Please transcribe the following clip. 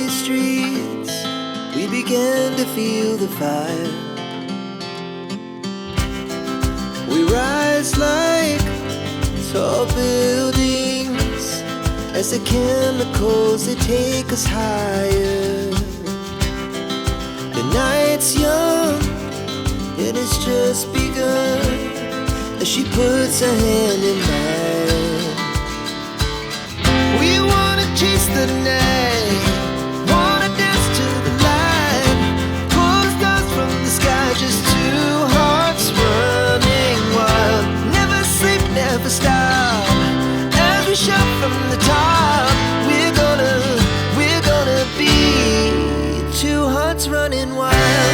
city streets, we began to feel the fire. We rise like tall buildings as the chemicals, they take us higher. The night's young, it has just begun, as she puts her hand in mine. We wanna chase the night, wanna dance to the light, pull the stars from the sky, just two hearts running wild. Never sleep, never stop, as we shout from the top. We're gonna be two hearts running wild.